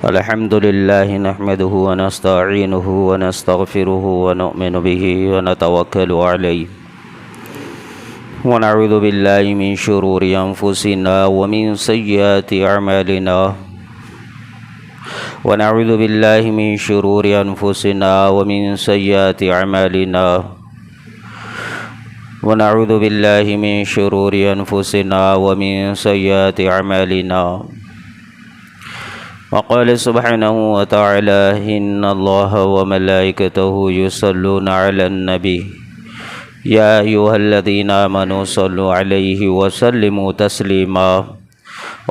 الحمد لله نحمده ونستعينه ونستغفره ونؤمن به ونتوكل عليه ونعوذ بالله من شرور أنفسنا ومن سيئات أعمالنا ونعوذ بالله من شرور أنفسنا ومن سيئات أعمالنا ونعوذ بالله من شرور أنفسنا ومن سيئات أعمالنا وقال سبحانه وتعالى إن الله وملائكته يصلون على النبي يا أيها الذين آمنوا صلوا عليه وسلموا تسليما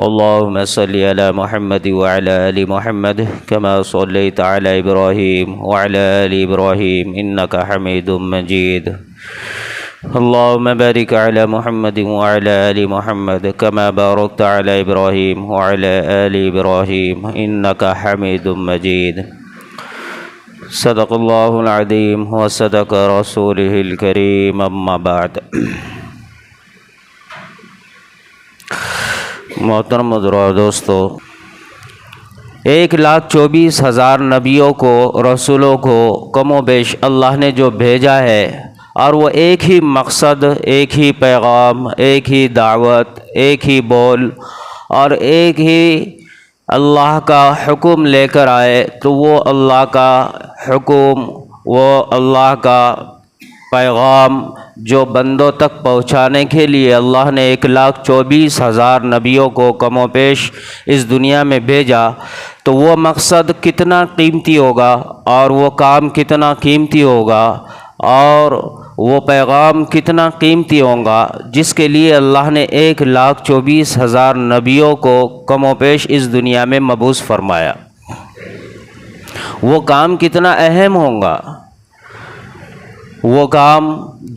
اللهم صل على محمد وعلى آل محمد كما صليت على إبراهيم وعلى آل إبراهيم إنك حميد مجيد اللهم بارك على محمد وعلى آل محمد كما باركت على إبراهيم وعلى آل إبراهيم إنك حميد مجيد صدق الله العظيم وصدق رسوله الكريم أما بعد محترم دوستو 1,24,000 نبیوں کو رسولوں کو کم و بیش اللہ نے جو بھیجا ہے اور وہ ایک ہی مقصد، ایک ہی پیغام، ایک ہی دعوت، ایک ہی بول اور ایک ہی اللہ کا حکم لے کر آئے، تو وہ اللہ کا حکم، وہ اللہ کا پیغام جو بندوں تک پہنچانے کے لیے اللہ نے 1,24,000 نبیوں کو کم و بیش اس دنیا میں بھیجا، تو وہ مقصد کتنا قیمتی ہوگا اور وہ کام کتنا قیمتی ہوگا اور وہ پیغام کتنا قیمتی ہوگا جس کے لیے اللہ نے 1,24,000 نبیوں کو کم و بیش اس دنیا میں مبعوث فرمایا۔ وہ کام کتنا اہم ہوگا، وہ کام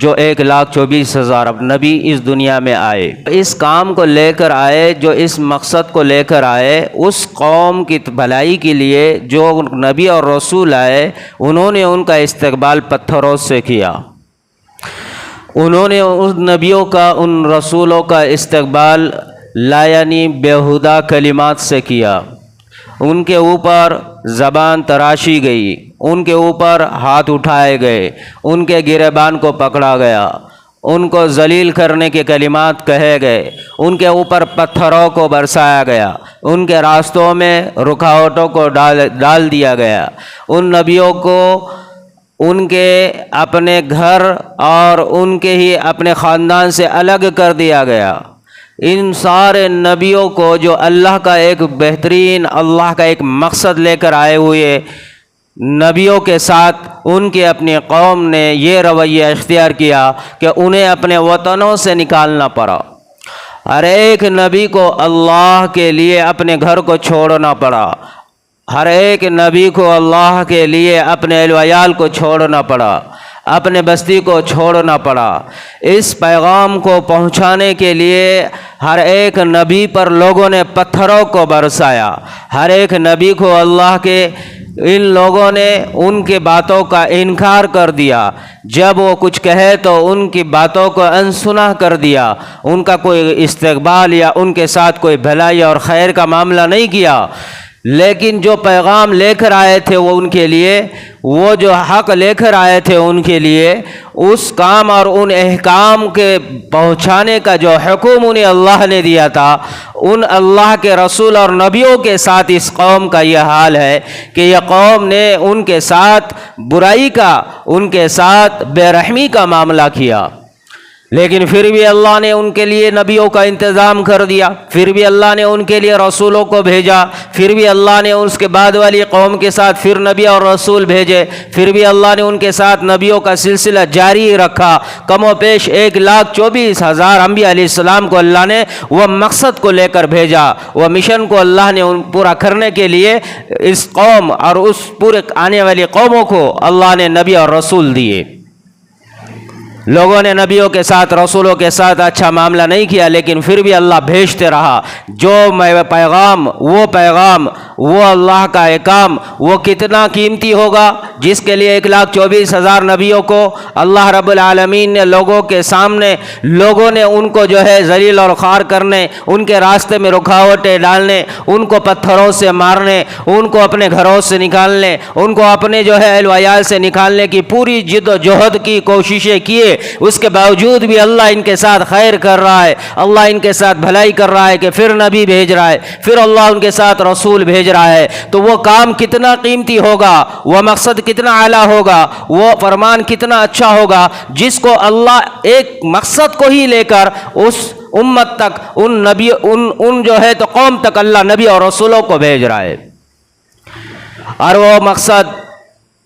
جو 1,24,000 نبی اس دنیا میں آئے، اس کام کو لے کر آئے، جو اس مقصد کو لے کر آئے، اس قوم کی بھلائی کے لیے جو نبی اور رسول آئے، انہوں نے ان کا استقبال پتھروں سے کیا، انہوں نے ان نبیوں کا، ان رسولوں کا استقبال یعنی بیہودہ کلمات سے کیا، ان کے اوپر زبان تراشی گئی، ان کے اوپر ہاتھ اٹھائے گئے، ان کے گریبان کو پکڑا گیا، ان کو ذلیل کرنے کے کلمات کہے گئے، ان کے اوپر پتھروں کو برسایا گیا، ان کے راستوں میں رکاوٹوں کو ڈال دیا گیا، ان نبیوں کو ان کے اپنے گھر اور ان کے ہی اپنے خاندان سے الگ کر دیا گیا۔ ان سارے نبیوں کو جو اللہ کا ایک بہترین، اللہ کا ایک مقصد لے کر آئے ہوئے نبیوں کے ساتھ ان کے اپنی قوم نے یہ رویہ اختیار کیا کہ انہیں اپنے وطنوں سے نکالنا پڑا، ہر ایک نبی کو اللہ کے لیے اپنے گھر کو چھوڑنا پڑا، ہر ایک نبی کو اللہ کے لیے اپنے اہل و عیال کو چھوڑنا پڑا، اپنے بستی کو چھوڑنا پڑا۔ اس پیغام کو پہنچانے کے لیے ہر ایک نبی پر لوگوں نے پتھروں کو برسایا، ہر ایک نبی کو اللہ کے ان لوگوں نے ان کی باتوں کا انکار کر دیا، جب وہ کچھ کہے تو ان کی باتوں کو انسنا کر دیا، ان کا کوئی استقبال یا ان کے ساتھ کوئی بھلائی اور خیر کا معاملہ نہیں کیا۔ لیکن جو پیغام لے کر آئے تھے وہ ان کے لیے، وہ جو حق لے کر آئے تھے ان کے لیے، اس کام اور ان احکام کے پہنچانے کا جو حکم انہیں اللہ نے دیا تھا، ان اللہ کے رسول اور نبیوں کے ساتھ اس قوم کا یہ حال ہے کہ یہ قوم نے ان کے ساتھ برائی کا، ان کے ساتھ بے رحمی کا معاملہ کیا، لیکن پھر بھی اللہ نے ان کے لیے نبیوں کا انتظام کر دیا، پھر بھی اللہ نے ان کے لیے رسولوں کو بھیجا، پھر بھی اللہ نے اس کے بعد والی قوم کے ساتھ پھر نبی اور رسول بھیجے، پھر بھی اللہ نے ان کے ساتھ نبیوں کا سلسلہ جاری رکھا۔ کم و بیش 1,24,000 انبیاء علیہ السلام کو اللہ نے وہ مقصد کو لے کر بھیجا، وہ مشن کو اللہ نے پورا کرنے کے لیے اس قوم اور اس پورے آنے والی قوموں کو اللہ نے نبی اور رسول دیے۔ लोगों ने नबियों के साथ, रसूलों के साथ अच्छा मामला नहीं किया, लेकिन फिर भी अल्लाह भेजते रहा। जो पैगाम, वो अल्लाह का एहकाम, वो कितना कीमती होगा, जिसके लिए 1,24,000 नबियों को अल्लाह रब्बुल आलमीन ने लोगों के सामने, लोगों ने उनको जो है जलील और ख़ार करने, उनके रास्ते में रुकावटें डालने, उनको पत्थरों से मारने, उनको अपने घरों से निकालने, उनको अपने जो है अहल वयाल से निकालने की पूरी जिद्दोजहद की कोशिशें किए। उसके बावजूद भी अल्लाह इनके साथ खैर कर रहा है, अल्लाह इनके साथ भलाई कर रहा है कि फिर नबी भेज रहा है, फिर अल्लाह उनके साथ रसूल भेज रहा है। तो वो काम कितना कीमती होगा, वो मकसद कितना आला होगा, वो फरमान कितना अच्छा होगा, जिसको अल्लाह एक मकसद को ही लेकर उस उम्मत तक, उन नबी उन जो है तो कौम तक अल्लाह नबी और रसूलों को भेज रहा है। और वो मकसद,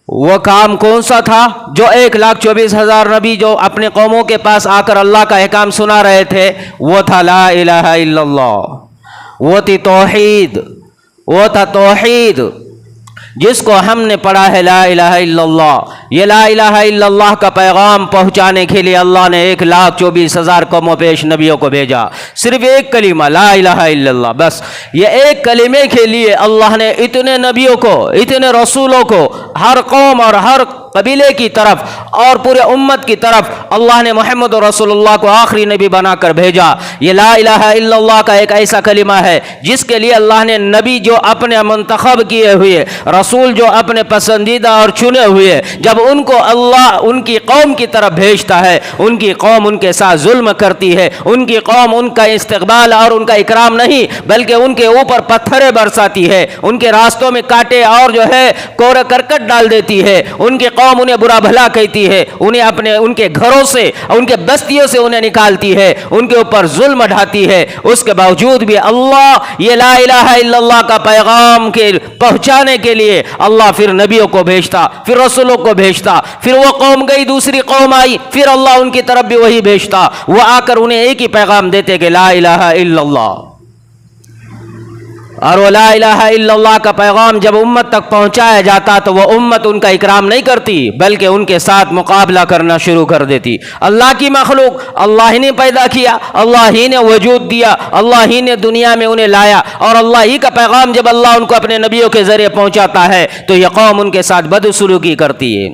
वो काम कौन सा था? जो 1,24,000 नबी जो अपने कौमों के पास आकर अल्लाह का अहकाम सुना रहे थे, वो था ला इलाहा इल्लल्लाह, वो थी तौहीद, वो था तौहीद जिसको हमने पढ़ा है ला इलाहा इल्लल्लाह। ये ला इलाहा इल्लल्लाह का पैगाम पहुँचाने के लिए अल्लाह ने 1,24,000 कौमों पेश नबियों को भेजा। सिर्फ एक कलीमा ला इलाहा इल्लल्लाह, बस ये एक कलीमे के लिए अल्लाह ने इतने नबियों को, इतने रसूलों को हर कौम और हर कबीले की तरफ और पूरे उम्मत की तरफ अल्लाह ने मोहम्मद रसूलुल्लाह को आखिरी नबी बनाकर भेजा। ये ला इलाहा इल्लल्लाह का एक ऐसा कलिमा है जिसके लिए अल्लाह ने नबी जो अपने मुंतखब किए हुए, रसूल जो अपने पसंदीदा और चुने हुए, जब उनको अल्लाह उनकी कौम की तरफ भेजता है, उनकी कौम उनके साथ जुल्म करती है, उनकी कौम उनका इस्तकबाल और उनका इकराम नहीं बल्कि उनके ऊपर पत्थरें बरसाती है, उनके रास्तों में कांटे और जो है कोरे करकट डाल देती है, उनकी कौम उन्हें बुरा भला कहती है, उन्हें अपने उनके घरों से, उनके बस्तियों से उन्हें निकालती है, उनके ऊपर जुल्म ढाती है। उसके बावजूद भी अल्लाह ये ला इलाहा इल्लल्लाह का पैगाम के पहुंचाने के लिए अल्लाह फिर नबियों को भेजता, फिर रसूलों को भेजता, फिर वो कौम गई, दूसरी कौम आई, फिर अल्लाह उनकी तरफ भी वही भेजता। वो आकर उन्हें एक ही पैगाम देते कि ला इलाहा इल्लल्लाह। और वो ला इलाहा इल्लल्लाह का पैगाम जब उम्मत तक पहुंचाया जाता तो वो उम्मत उनका इकराम नहीं करती बल्कि उनके साथ मुकाबला करना शुरू कर देती। अल्लाह की मखलूक, अल्लाह ही ने पैदा किया, अल्लाह ही ने वजूद दिया, अल्लाह ही ने दुनिया में उन्हें लाया, और अल्लाह ही का पैगाम जब अल्लाह उनको अपने नबियों के जरिए पहुंचाता है तो यह कौम उनके साथ बदसलूकी करती है।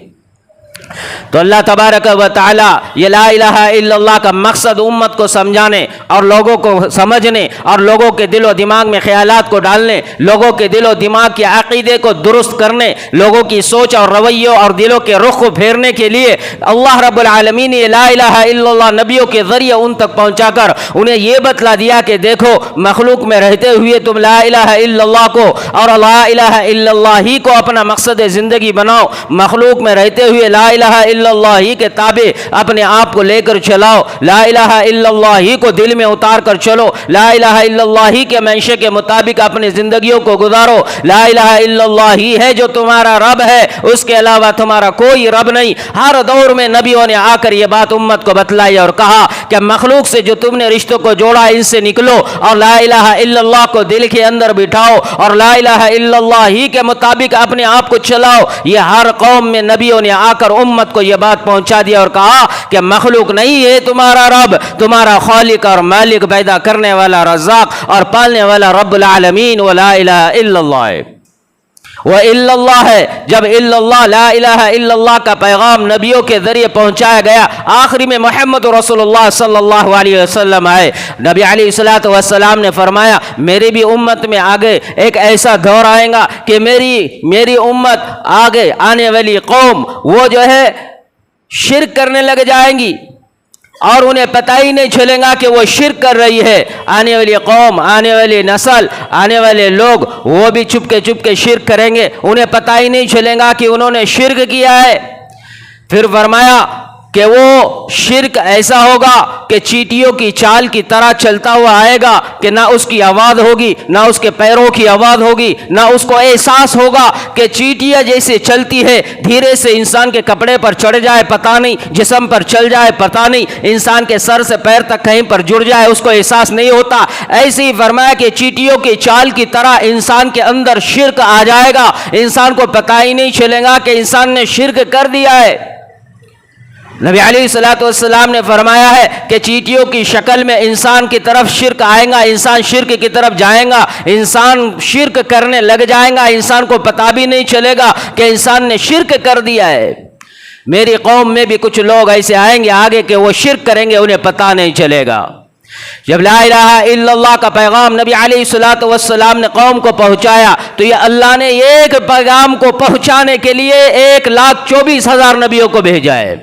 तो अल्लाह तबारक व तआला ये ला इलाहा इल्लल्लाह का मकसद उम्मत को समझाने और लोगों को समझने और लोगों के दिलो दिमाग में ख्यालात को डालने, लोगों के दिलो दिमाग के अकीदे को दुरुस्त करने, लोगों की सोच और रवैयों और दिलों के रुख को फेरने के लिए अल्लाह रब्बुल आलमीन ने ला इलाहा इल्लल्लाह नबियों के ज़रिए उन तक पहुँचाकर उन्हें ये बतला दिया कि देखो, मखलूक में रहते हुए तुम ला इलाहा इल्लल्लाह को और ला इलाहा इल्लल्लाह ही को अपना मकसद ज़िंदगी बनाओ, मखलूक में रहते हुए ला इलाहा इल्लल्लाह ही के ताबे अपने आप को लेकर चलाओ, ला इलाहा इल्लल्लाह ही को दिल में उतार कर चलो, ला इलाहा इल्लल्लाह ही के मंशे के मुताबिक अपनी जिंदगियों को गुजारो। ला इलाहा इल्लल्लाह ही है जो तुम्हारा रब है, उसके अलावा तुम्हारा कोई रब नहीं। हर दौर में नबियों ने आकर ये बात उम्मत को बतलाई और कहा कि मखलूक से जो तुमने रिश्तों को जोड़ा इनसे निकलो और ला इलाहा इल्लल्लाह को दिल के अंदर बिठाओ और ला इलाहा इल्लल्लाह ही के मुताबिक अपने आप को चलाओ। ये हर कौम में नबियों ने आकर उम्मत को यह बात पहुंचा दिया और कहा कि मखलूक नहीं है तुम्हारा रब, तुम्हारा खालिक और मालिक, पैदा करने वाला, रज़्ज़ाक और पालने वाला रब्बुल आलमीन व ला इलाहा इल्लल्लाह है। वह इल्लल्लाह है। जब इल्लल्लाह ला इलाहा इल्लल्लाह का पैगाम नबियों के जरिए पहुंचाया गया, आखिरी में मोहम्मद रसूलुल्लाह सल्लल्लाहु अलैहि वसल्लम आए। नबी अलैहिस्सलातु वस्सलाम ने फरमाया, मेरी भी उम्मत में आगे एक ऐसा दौर आएगा कि मेरी उम्मत आगे आने वाली कौम वो जो है शिर्क करने लग जाएंगी और उन्हें पता ही नहीं चलेगा कि वो शिर्क कर रही है। आने वाली कौम, आने वाली नस्ल, आने वाले लोग वो भी चुपके शिर्क करेंगे, उन्हें पता ही नहीं चलेगा कि उन्होंने शिर्क किया है। फिर फरमाया कि वो शिर्क ऐसा होगा कि चींटियों की चाल की तरह चलता हुआ आएगा कि ना उसकी आवाज़ होगी, ना उसके पैरों की आवाज़ होगी, ना उसको एहसास होगा कि चींटियाँ जैसे चलती है, धीरे से इंसान के कपड़े पर चढ़ जाए पता नहीं, जिस्म पर चल जाए पता नहीं, इंसान के सर से पैर तक कहीं पर जुड़ जाए उसको एहसास नहीं होता। ऐसे ही फरमाया कि चींटियों की चाल की तरह इंसान के अंदर शिर्क आ जाएगा, इंसान को पता ही नहीं चलेगा कि इंसान ने शिर्क कर दिया है। نبی علیہ الصلوۃ والسلام نے فرمایا ہے کہ چیٹیوں کی شکل میں انسان کی طرف شرک آئے گا، انسان شرک کی طرف جائے گا، انسان شرک کرنے لگ جائے گا، انسان کو پتہ بھی نہیں چلے گا کہ انسان نے شرک کر دیا ہے۔ میری قوم میں بھی کچھ لوگ ایسے آئیں گے آگے کہ وہ شرک کریں گے، انہیں پتہ نہیں چلے گا۔ جب لا الہ الا اللہ کا پیغام نبی علیہ الصلوۃ والسلام نے قوم کو پہنچایا تو یہ اللہ نے ایک پیغام کو پہنچانے کے لیے 1,24,000 نبیوں کو بھیجا ہے۔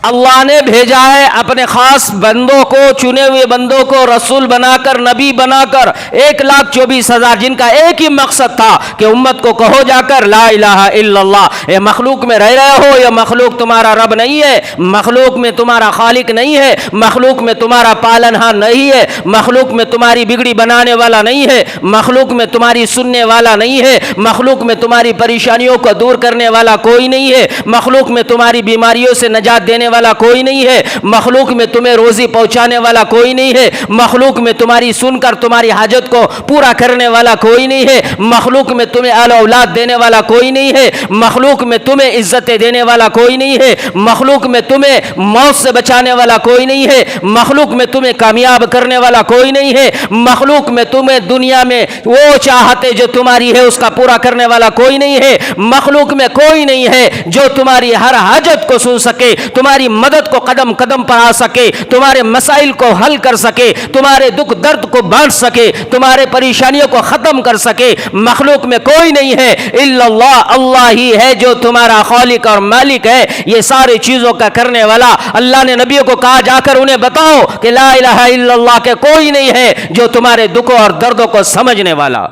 اللہ نے بھیجا ہے اپنے خاص بندوں کو، چنے ہوئے بندوں کو رسول بنا کر، نبی بنا کر، 1,24,000 جن کا ایک ہی مقصد تھا کہ امت کو کہو جا کر لا الہ الا اللہ۔ یہ مخلوق میں رہ رہے ہو، یہ مخلوق تمہارا رب نہیں ہے، مخلوق میں تمہارا خالق نہیں ہے، مخلوق میں تمہارا پالنہار نہیں ہے، مخلوق میں تمہاری بگڑی بنانے والا نہیں ہے، مخلوق میں تمہاری سننے والا نہیں ہے، مخلوق میں تمہاری پریشانیوں کو دور کرنے والا کوئی نہیں ہے، مخلوق میں تمہاری بیماریوں سے نجات دینے والا کوئی نہیں ہے، مخلوق میں تمہیں روزی پہنچانے والا کوئی نہیں ہے، مخلوق میں تمہاری سن کر تمہاری حاجت کو پورا کرنے والا کوئی نہیں ہے، مخلوق میں تمہیں اہل اولاد دینے والا کوئی نہیں ہے، مخلوق میں تمہیں عزتیں دینے والا کوئی نہیں ہے، مخلوق میں تمہیں موت سے بچانے والا کوئی نہیں ہے، مخلوق میں تمہیں کامیاب کرنے والا کوئی نہیں ہے، مخلوق میں تمہیں دنیا میں وہ چاہتے جو تمہاری ہے اس کا پورا کرنے والا کوئی نہیں ہے، مخلوق میں کوئی نہیں ہے جو تمہاری ہر حاجت کو سن سکے، تمہاری مدد کو قدم قدم پر آ سکے، تمہارے مسائل کو حل کر سکے، تمہارے دکھ درد کو بانٹ سکے، تمہارے پریشانیوں کو ختم کر سکے۔ مخلوق میں کوئی نہیں ہے الا اللہ، اللہ ہی ہے جو تمہارا خالق اور مالک ہے، یہ ساری چیزوں کا کرنے والا۔ اللہ نے نبیوں کو کہا جا کر انہیں بتاؤ کہ لا الہ الا اللہ کے کوئی نہیں ہے جو تمہارے دکھوں اور دردوں کو سمجھنے والا۔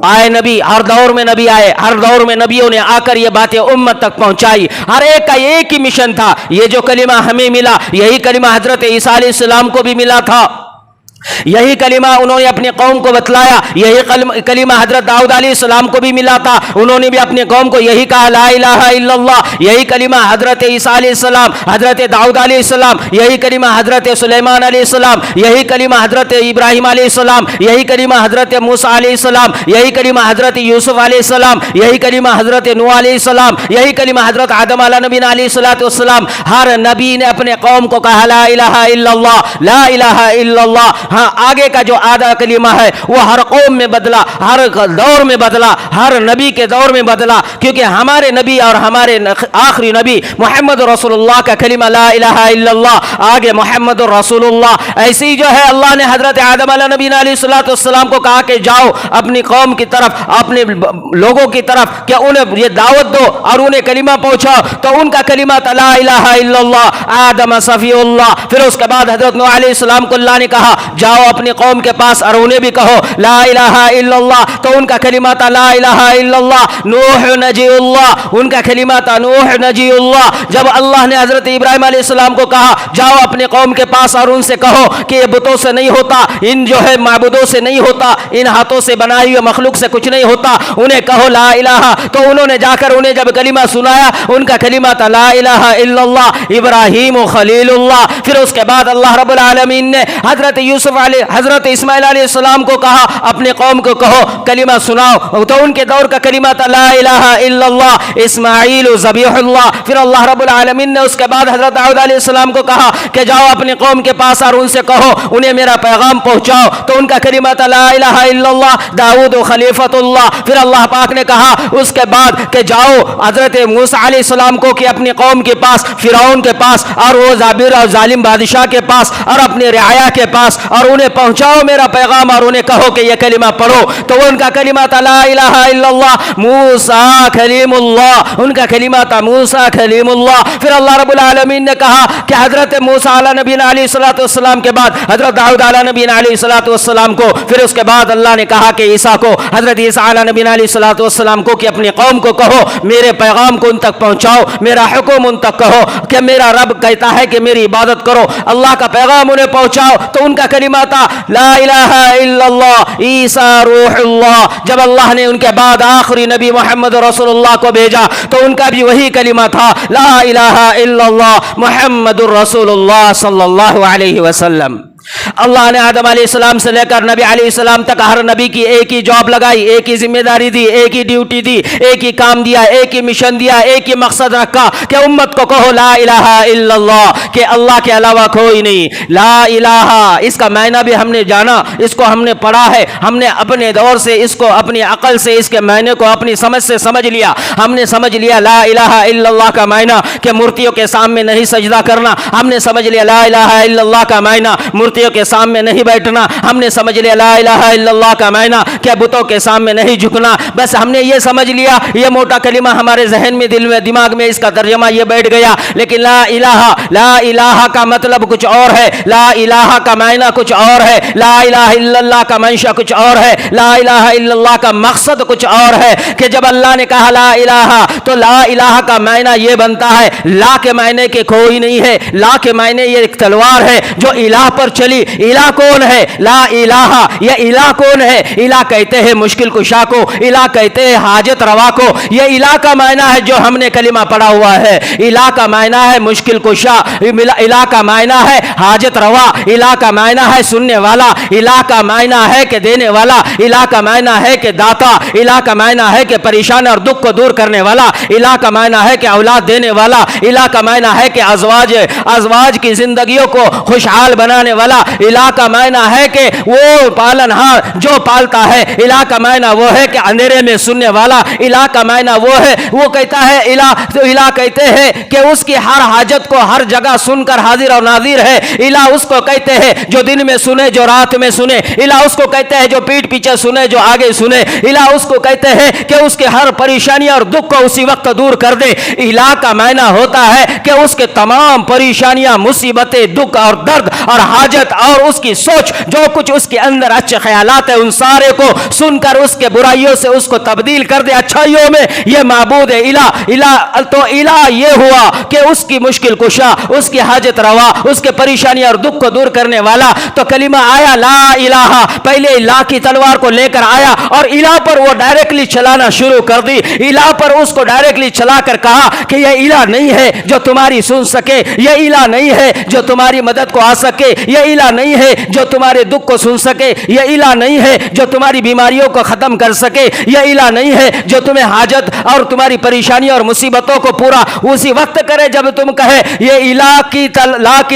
آئے نبی، ہر دور میں نبی آئے، ہر دور میں نبیوں نے آ کر یہ باتیں امت تک پہنچائی، ہر ایک کا ایک ہی مشن تھا۔ یہ جو کلمہ ہمیں ملا یہی کلمہ حضرت عیسیٰ علیہ السلام کو بھی ملا تھا، یہی کلمہ انہوں نے اپنی قوم کو بتلایا، یہی کلمہ حضرت داؤد علیہ السلام کو بھی ملا تھا، انہوں نے بھی اپنی قوم کو یہی کہا لا الہ الا اللہ۔ یہی کلمہ حضرت عیسیٰ علیہ السلام، حضرت داؤد علیہ السلام، یہی کلمہ حضرت سلیمان علیہ السلام، یہی کلمہ حضرت ابراہیم علیہ السلام، یہی کلمہ حضرت موسیٰ علیہ السلام، یہی کلمہ حضرت یوسف علیہ السلام، یہی کلمہ حضرت نوح علیہ السلام، یہی کلمہ حضرت آدم علیہ نبینا علیہ الصلوۃ والسلام۔ ہر نبی نے اپنے قوم کو کہا لا الہ الا اللہ، لا الہ الا اللہ۔ ہاں، آگے کا جو آدھا کلمہ ہے وہ ہر قوم میں بدلا، ہر دور میں بدلا، ہر نبی کے دور میں بدلا، کیونکہ ہمارے نبی اور ہمارے آخری نبی محمد رسول اللہ کا کلمہ لا الہ الا اللہ، آگے محمد رسول اللہ۔ ایسے ہی جو ہے اللہ نے حضرت آدم علیہ نبینا علیہ الصلوۃ والسلام کو کہا کہ جاؤ اپنی قوم کی طرف، اپنے لوگوں کی طرف، کہ انہیں یہ دعوت دو اور انہیں کلمہ پہنچاؤ، تو ان کا کلمہ تھا لا الہ الا اللہ، آدم صفی اللہ۔ پھر اس کے بعد حضرت نوح علیہ السلام کو اللہ نے کہا جاؤ اپنی قوم کے پاس اور انہیں بھی کہو لا الہ الا اللہ، تو ان کا کلمہ تھا لا الہ الا اللہ۔ نوح نجی اللہ، ان کا کلمہ تھا نوح نجی اللہ۔ جب اللہ نے حضرت ابراہیم علیہ السلام کو کہا جاؤ اپنے قوم کے پاس اور ان سے کہو کہ یہ بتوں سے نہیں ہوتا، ان جو ہے معبودوں سے نہیں ہوتا، ان ہاتھوں سے بنائی ہوئی مخلوق سے کچھ نہیں ہوتا، انہیں کہو لا الہ، تو انہوں نے جا کر انہیں جب کلمہ سنایا ان کا کلمہ تھا لا الہ الا اللہ، ابراہیم خلیل اللہ۔ پھر اس کے بعد اللہ رب العالمین نے حضرت یوسف علیہ، حضرت اسماعیل علیہ السلام کو کہا اپنے قوم کو کہو کلمہ سناؤ، تو ان کے دور کا کلمہ تھا لا الہ الا اللہ، اسماعیل ذبیح اللہ۔ پھر اللہ رب العالمین نے اس کے بعد حضرت داؤد علیہ السلام کو کہا کہ جاؤ اپنے قوم کے پاس اور ان سے کہو انہیں میرا پیغام پہنچاؤ، تو ان کا کلمہ تھا لا الہ الا اللہ، داؤد خلیفۃ اللہ۔ پھر اللہ پاک نے کہا اس کے بعد کہ جاؤ حضرت موسیٰ علیہ السلام کو کہ اپنی قوم کے پاس، فرعون کے پاس اور وہ جابر اور ظالم بادشاہ کے پاس اور اپنے رعایا کے پاس، اور انہیں پہنچاؤ میرا پیغام اور انہیں کہو کہ یہ کلمہ پڑھو، تو ان کا کلمہ تھا لا الہ الا اللہ، موسیٰ کلیم اللہ، ان کا کلمہ تھا موسیٰ کلیم اللہ۔ پھر اللہ رب العالمین نے کہا کہ حضرت موسیٰ علیہ نبینا علیہ الصلوۃ والسلام کے بعد حضرت داؤد علیہ نبینا علیہ الصلوۃ والسلام کو، پھر اس کے بعد اللہ نے کہا کہ عیسیٰ کو، حضرت عیسیٰ علیہ نبینا علیہ الصلوۃ والسلام کو کہ اپنی قوم کو کہو میرے پیغام کو ان تک پہنچاؤ، میرا حکم ان تک کہو کہ میرا رب کہتا ہے کہ میری عبادت کرو، اللہ کا پیغام انہیں پہنچاؤ، تو ان کا کلمہ تھا لا الہ الا اللہ، عیسیٰ روح اللہ۔ جب اللہ نے ان کے بعد آخری نبی محمد رسول اللہ کو بھیجا تو ان کا بھی وہی کلمہ تھا لا الہ الا اللہ، محمد الرسول اللہ صلی اللہ علیہ وسلم۔ اللہ نے آدم علیہ السلام سے لے کر نبی علیہ السلام تک ہر نبی کی ایک ہی جاب لگائی، ایک ہی ذمہ داری دی، ایک ہی ڈیوٹی دی، ایک ہی کام دیا، ایک ہی مشن دیا، ایک ہی مقصد رکھا کہ امت کو کہو لا الہ الا اللہ، کہ اللہ کے علاوہ کوئی نہیں۔ لا الہ اس کا معنی بھی ہم نے جانا، اس کو ہم نے پڑھا ہے، ہم نے اپنے دور سے اس کو اپنی عقل سے اس کے معنی کو اپنی سمجھ سے سمجھ لیا۔ ہم نے سمجھ لیا لا الہ الا اللہ کا معنی کہ مورتیوں کے سامنے نہیں سجدہ کرنا، ہم نے سمجھ لیا لا الہ الا اللہ کا معنی مورتیوں کے سامنے نہیں بیٹھنا، ہم نے سمجھ لیا لا الہ الا اللہ کا معنی کہ بتوں کے سامنے نہیں جھکنا۔ بس ہم نے یہ سمجھ لیا، یہ موٹا کلمہ ہمارے ذہن میں، دل میں، دماغ میں اس کا ترجمہ یہ بیٹھ گیا۔ لیکن لا الہ کا مطلب کچھ اور ہے، لا الہ کا معنی کچھ اور ہے، لا الہ الا اللہ کا منشا کچھ اور ہے، لا الہ الا اللہ کا مقصد کچھ اور ہے۔ کہ جب اللہ نے کہا لا الہ تو لا الہ کا معنی یہ بنتا ہے لا کے معنی کہ کوئی نہیں ہے، لا کے معنی یہ ایک تلوار ہے جو الہ پر چلی۔ الہ کون ہے؟ لا الہ، یہ الہ کون ہے؟ الہ کہتے ہیں مشکل کشا کو، الہ کہتے ہیں حاجت روا کو۔ یہ الہ کا معنی ہے جو ہم نے کلمہ پڑھا ہوا ہے، الہ کا معنی ہے مشکل کشا، الہ کا معنی ہے حاجت روا، الہ کا معنی ہے سننے والا، الہ کا معنی ہے کہ دینے والا، الہ کا معنی ہے کہ داتا، الہ کا معنی ہے کہ پریشان اور دکھ کو دور کرنے والا، الہ کا معنی ہے کہ اولاد دینے والا، الہ کا معنی ہے کہ ازواج کی زندگیوں کو خوشحال بنانے والا، الہ کا معنی ہے کہ وہ پالنہار جو پالتا ہے، الہ کا معنی وہ ہے کہ اندھیرے میں سننے والا، الہ کا معنی وہ ہے، وہ کہتا ہے الہ کہتے ہیں کہ اس کی ہر حاجت کو ہر جگہ سن کر حاضر اور ناظر ہے۔ الہ اس کو کہتے ہیں جو دن میں سنے، جو رات میں سنے، الہ اس کو کہتے ہیں جو پیٹ پیچھے سنے، جو آگے سنے، الہ اس کو کہتے ہیں کہ اس کے ہر پریشانی اور دکھ کو اسی وقت دور کر دے۔ الہ کا معنی ہوتا ہے کہ اس کے تمام پریشانیاں، مصیبتیں، دکھ اور درد اور حاجت اور اس کی سوچ، جو کچھ اس کے اندر اچھے خیالات ہیں، ان سارے کو سن کر اس کے برائیوں سے اس کو تبدیل کر دے اچھائیوں میں۔ یہ معبود ہے الہ۔ تو الہ یہ ہوا کہ اس کی مشکل کشا، اس کی حاجت روا، اس کے پریشانی اور دکھ کو دور کرنے والا۔ تو کلمہ آیا لا الہ، پہلے الہ کی تلوار کو لے کر آیا اور الہ پر وہ ڈائریکٹلی چلانا شروع کر دی۔ الہ پر اس کو ڈائریکٹلی چلا کر کہا کہ یہ الہ نہیں ہے جو تمہاری سن سکے، یہ الہ نہیں ہے جو تمہاری مدد کو آ سکے، یہ الہ نہیں ہے جو تمہارے دکھ کو سن سکے، یہ الہ نہیں ہے جو تمہاری بیماریوں کو ختم کر سکے، یہ الہ نہیں ہے جو تمہیں حاجت اور تمہاری پریشانی اور مصیبتوں کو پورا اسی وقت کرے جب تم کہے۔ یہ لا کی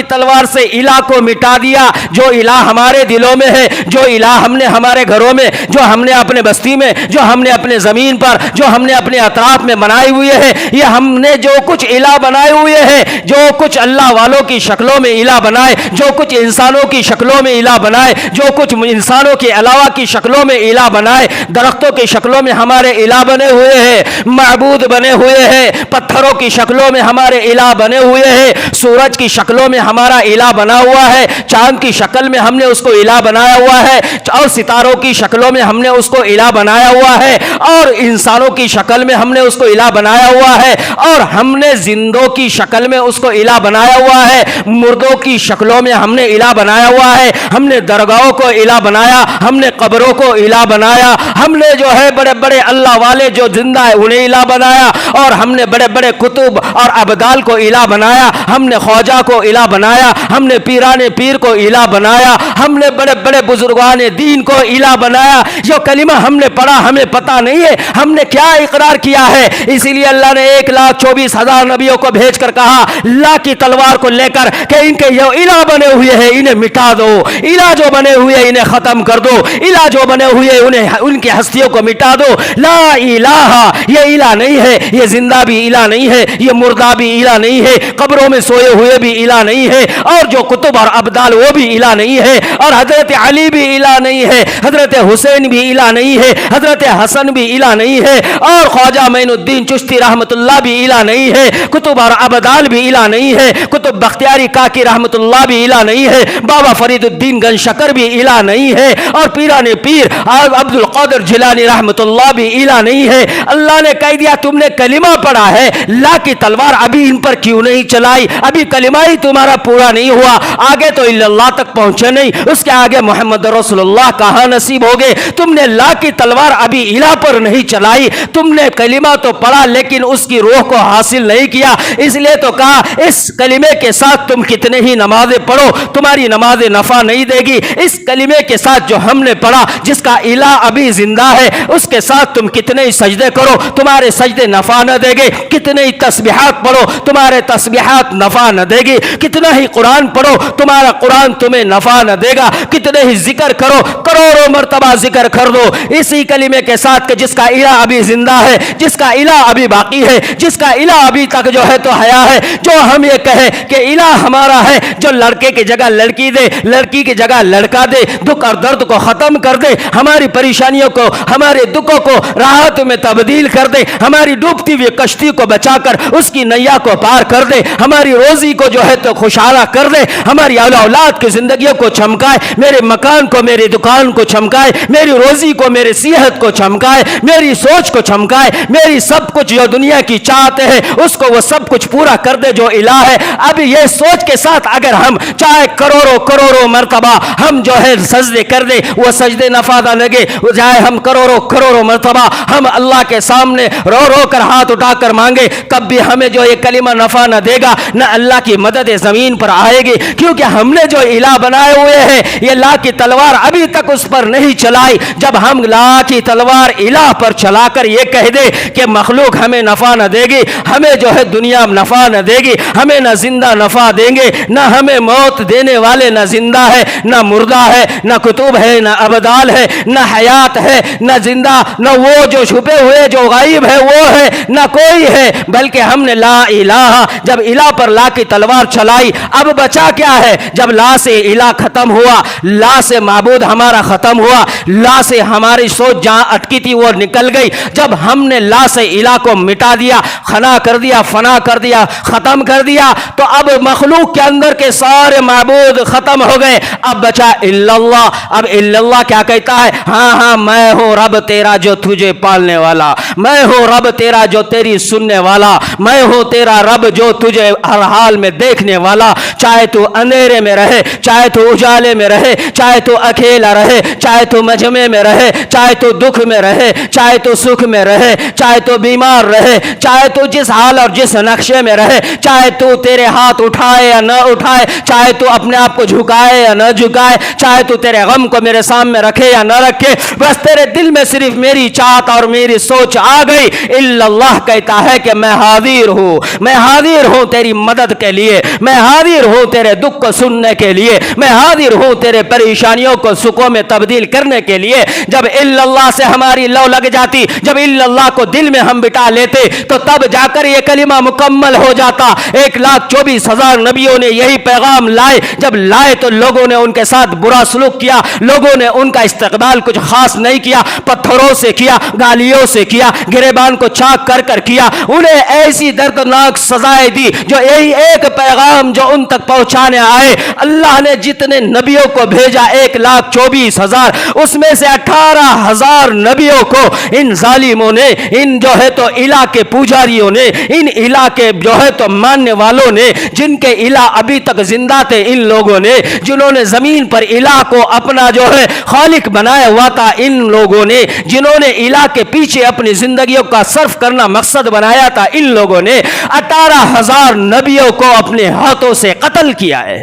تلوار سے الہ کو مٹا دیا۔ جو الہ ہمارے دلوں میں ہے، جو الہ ہم نے ہمارے گھروں میں، جو ہم نے اپنے بستی میں، جو ہم نے اپنے زمین پر، جو ہم نے اپنے اطراف میں بنائے ہوئے ہیں، یہ ہم نے جو کچھ الہ بنائے ہوئے ہیں، جو کچھ اللہ والوں کی شکلوں میں الہ بنائے، جو کچھ انسانوں کی شکلوں میں الہ بنائے، جو کچھ انسانوں کے علاوہ کی شکلوں میں الہ بنائے، درختوں کی شکلوں میں ہمارے الہ بنے ہوئے ہیں، معبود بنے ہوئے ہیں، پتھروں کی شکلوں میں ہمارے الہ بنے ہوئے ہیں، سورج کی شکلوں میں ہمارا الہ بنا ہوا ہے، چاند کی شکل میں ہم نے اس کو الہ بنایا ہوا ہے، اور ستاروں کی شکلوں میں ہم نے اس کو الہ بنایا ہوا ہے، اور انسانوں کی شکل میں ہم نے اس کو الہ بنایا ہوا ہے، اور ہم نے زندوں کی شکل میں اس کو الہ بنایا ہوا ہے، مردوں کی شکلوں میں ہم نے الہ بنایا ہوا ہے، ہم نے درگاہوں کو الہ بنایا، ہم نے قبروں کو الہ بنایا، ہم نے جو ہے بڑے بڑے اللہ والے جو زندہ ہے انہیں الہ بنایا، اور ہم نے بڑے بڑے کتب اور ابدال کو الہ بنایا، ہم نے خواجہ کو الہ بنایا، ہم نے پیران پیر کو الہ بنایا، ہم نے بڑے بڑے بزرگان دین کو الہ بنایا۔ جو کلمہ ہم نے پڑھا ہمیں پتہ نہیں ہے ہم نے کیا اقرار کیا ہے، اسی لیے اللہ نے 1,24,000 نبیوں کو بھیج کر کہا اللہ کی تلوار کو لے کر کہ ان کے جو الہ بنے ہوئے ہیں انہیں مٹا دو، الہ جو بنے ہوئے ہیں انہیں ختم کر دو، الہ جو بنے ہوئے انہیں ان کی ہستیوں کو مٹا دو۔ لا الہ، یہ الہ نہیں ہے، یہ زندہ بھی الہ نہیں ہے، یہ مردہ بھی الہ نہیں ہے، قبروں میں سوئے ہوئے بھی الہ نہیں ہے، اور جو کتب اور ابدال وہ بھی الہ نہیں ہے، اور حضرت علی بھی الہ نہیں ہے، حضرت حسین بھی الہ نہیں ہے، حضرت حسن بھی الہ نہیں ہے، اور خواجہ معین الدین چشتی رحمت اللہ بھی الہ نہیں ہے، کتب اور ابدال بھی الہ نہیں ہے، کتب بختیاری کاکی رحمت اللہ بھی الہ نہیں ہے، بابا فرید الدین گن شکر بھی الہ نہیں ہے، اور پیران پیر عبد القادر جیلانی رحمت اللہ بھی الہ نہیں ہے۔ اللہ نے کہہ دیا تم نے کلمہ پڑھا ہے، لا کی تلوار ابھی ان پر کیوں نہیں چلائی، अभी कलिमा ही तुम्हारा पूरा नहीं हुआ, आगे तो इल्लल्लाह तक पहुंचे नहीं, उसके आगे मोहम्मद रसूलुल्लाह कहाँ नसीब हो गए। तुमने ला की तलवार अभी इला पर नहीं चलाई, तुमने कलिमा तो पढ़ा लेकिन उसकी रूह को हासिल नहीं किया, इसलिए तो कहा इस कलिमे के साथ तुम कितने ही नमाजें पढ़ो तुम्हारी नमाजें नफा नहीं देगी। इस कलिमे के साथ जो हमने पढ़ा जिसका इला अभी जिंदा है, उसके साथ तुम कितने ही सजदे करो तुम्हारे सजदे नफा न देंगे, कितने ही तस्बीहात पढ़ो तुम्हारे तस्बीहात नफा न देगी, कितना ही कुरान पढ़ो तुम्हारा कुरान तुम्हें नफा न देगा, कितने ही जिक्र करो करोड़ों मर्तबा जिक्र कर दो इसी कलिमे के साथ कि जिसका इला अभी जिंदा है, जिसका इला अभी बाकी है, जिसका इला अभी तक जो है तो हया है। जो हम ये कहे कि इला हमारा है जो लड़के की जगह लड़की दे, लड़की की जगह लड़का दे, दुख और दर्द को खत्म कर दे, हमारी परेशानियों को हमारे दुखों को राहत में तब्दील कर दे, हमारी डूबती हुई कश्ती को बचाकर उसकी नैया को पार कर दे, हमारी रोजी को जो है तो खुशहाल कर दे, हमारी औलाद की जिंदगियों को चमकाए, मेरे मकान को मेरी दुकान को चमकाए, मेरी रोजी को मेरी सेहत को चमकाए, मेरी सोच को चमकाए, मेरी सब कुछ जो दुनिया की चाहते हैं उसको वो सब कुछ पूरा कर दे जो इला है। अब ये सोच के साथ अगर हम चाहे करोड़ों करोड़ों मर्तबा हम जो है सजदे कर दे वो सजदे नफादा लगे, चाहे हम करोड़ों करोड़ों मर्तबा हम अल्लाह के सामने रो रो कर हाथ उठाकर मांगे, कब भी हमें जो ये कलिमा नफा न देगा, न अल्लाह की मदद जमीन पर आएगी, क्योंकि हमने जो इला बनाए हुए हैं ये ला की तलवार अभी तक उस पर नहीं चलाई। जब हम ला की तलवार इला पर चलाकर ये कह दे कि मखलूक हमें नफा न देगी, हमें जो है दुनिया में नफा न देगी, हमें न जिंदा नफा देंगे, न हमें मौत देने वाले न जिंदा है न मुर्दा है, न कुतुब है न अबदाल है, न हयात है न जिंदा, न वो जो छुपे हुए जो गायब है वो है, न कोई है, बल्कि हमने ला इलाहा जब इला पर ला की तलवार चलाई, अब बचा क्या है। जब ला से इला खत्म हुआ, ला से माबूद हमारा खत्म हुआ, ला से हमारी सोच जहां अटकी थी वो निकल गई। जब हमने ला से इला को मिटा दिया, खना कर दिया, फना कर दिया, खत्म कर दिया, तो अब मखलूक के अंदर के सारे माबूद खत्म हो गए, अब बचा इल्लल्लाह। अब इल्लल्लाह क्या कहता है, हाँ हाँ मैं हूं रब तेरा जो तुझे पालने वाला, मैं हूं रब तेरा जो तेरी सुनने वाला, मैं हूं तेरा रब जो तुझे हर हाल में देखने वाला, चाहे तू अंधेरे में रहे, चाहे तू उजाले में रहे, चाहे तू अकेला रहे, चाहे तू मजमे में रहे, चाहे तू दुख में रहे, चाहे तू सुख में रहे, चाहे तू बीमार रहे, चाहे तू जिस हाल और जिस नक्शे में रहे, चाहे तू तेरे हाथ उठाए या न उठाए, चाहे तू अपने आप को झुकाए या न झुकाए, चाहे तू तेरे गम को मेरे सामने रखे या न रखे, बस तेरे दिल में सिर्फ मेरी चाहत और मेरी सोच आ गई। इल्लल्लाह कहता है कि मैं हाजिर हूं, मैं हाजिर हूं तेरी मदद के लिए, मैं हाजिर हूं तेरे दुख को सुनने के लिए, मैं हाजिर हूं तेरे परेशानियों को सुखों में तब्दील करने के लिए। जब इल्लल्लाह से हमारी लौ लग जाती, जब इल्लल्लाह को दिल में हम बिठा लेते, तो तब जाकर ये कलिमा मुकम्मल हो जाता। 1,24,000 नबियों ने यही पैगाम लाए, जब लाए तो लोगों ने उनके साथ बुरा सलूक किया, लोगों ने उनका इस्तकबाल कुछ खास नहीं किया, पत्थरों से किया, गालियों से किया, गिरेबान को चाक कर कर किया, उन्हें ऐसी दर्दनाक सजाएं दी। जो यही एक पैगाम जो उन तक पहुंचाने आए, अल्लाह ने जितने नबियों को भेजा 1,24,000, उसमें से 18,000 नबियों को इन जालिमों ने, इन जो है तो इला के पुजारियों ने, इन इला के जो है तो मानने वालों ने, जिनके इला अभी तक जिंदा थे, इन लोगों ने, जिन्होंने जमीन पर इला को अपना जो है खालिक बनाया हुआ था, इन लोगों ने, जिन्होंने इला के पीछे अपनी जिंदगियों का सर्फ करना मकसद बनाया था, इन लोगों ने 18,000 नबियों को अपने हाथों से कत्ल किया है।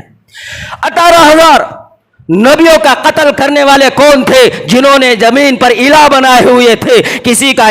18,000 नबियों का कत्ल करने वाले कौन थे? जिन्होंने जमीन पर इला बनाए हुए थे। किसी का